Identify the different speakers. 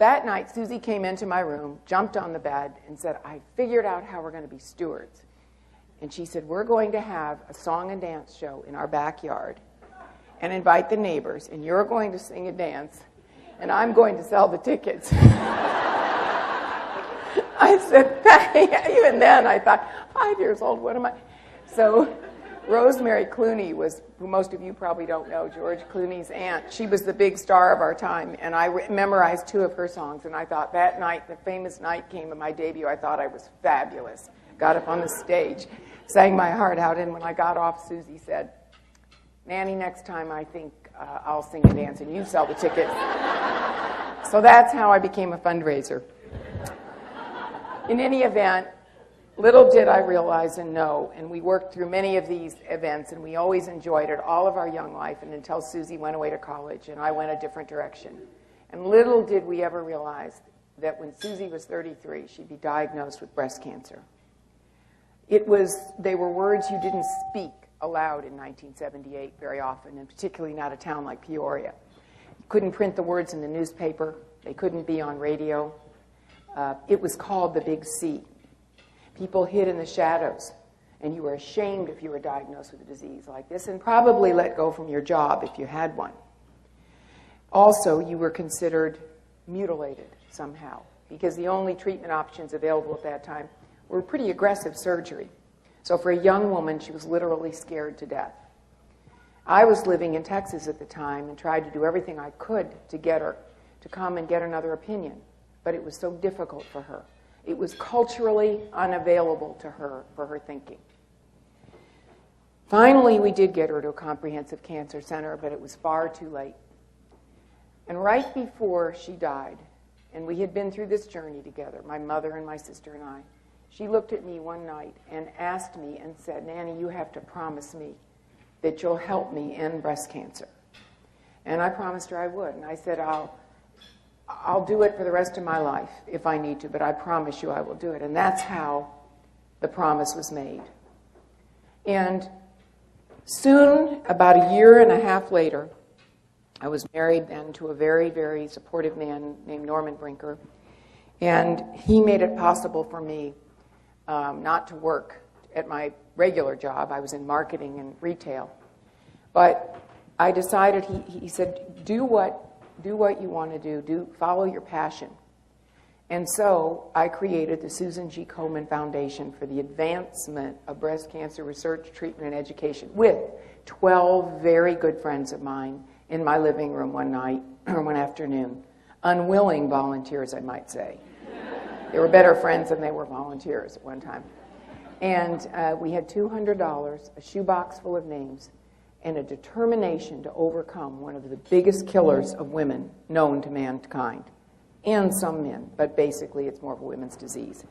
Speaker 1: That night, Susie came into my room, jumped on the bed, and said, I figured out how we're going to be stewards. And she said, we're going to have a song and dance show in our backyard and invite the neighbors, and you're going to sing and dance, and I'm going to sell the tickets. I said, even then I thought, 5 years old, what am I? So Rosemary Clooney was, who most of you probably don't know, George Clooney's aunt. She was the big star of our time, and I memorized 2 of her songs, and I thought that night, the famous night came of my debut, I thought I was fabulous. Got up on the stage, sang my heart out, and when I got off, Susie said, Nanny, next time I think I'll sing and dance and you sell the tickets. So that's how I became a fundraiser. In any event, little did I realize and know, and we worked through many of these events, and we always enjoyed it all of our young life, and until Susie went away to college and I went a different direction. And little did we ever realize that when Susie was 33, she'd be diagnosed with breast cancer. They were words you didn't speak aloud in 1978 very often, and particularly not a town like Peoria. You couldn't print the words in the newspaper. They couldn't be on radio. It was called the Big C. People hid in the shadows, and you were ashamed if you were diagnosed with a disease like this, and probably let go from your job if you had one. Also, you were considered mutilated somehow, because the only treatment options available at that time were pretty aggressive surgery. So for a young woman, she was literally scared to death. I was living in Texas at the time and tried to do everything I could to get her to come and get another opinion, but it was so difficult for her. It was culturally unavailable to her for her thinking. Finally, we did get her to a comprehensive cancer center, but it was far too late. And right before she died, and we had been through this journey together, my mother and my sister and I, she looked at me one night and asked me and said, Nanny, you have to promise me that you'll help me end breast cancer. And I promised her I would. And I said, I'll do it for the rest of my life if I need to, but I promise you I will do it. And that's how the promise was made. And soon, about a year and a half later, I was married then to a very, very supportive man named Norman Brinker. And he made it possible for me not to work at my regular job. I was in marketing and retail. But I decided, he said, do what you want to do, follow your passion. And so I created the Susan G. Komen Foundation for the advancement of breast cancer research, treatment, and education with 12 very good friends of mine in my living room one night, or one afternoon. Unwilling volunteers, I might say. They were better friends than they were volunteers at one time. And we had $200, a shoebox full of names, and a determination to overcome one of the biggest killers of women known to mankind, and some men, but basically it's more of a women's disease.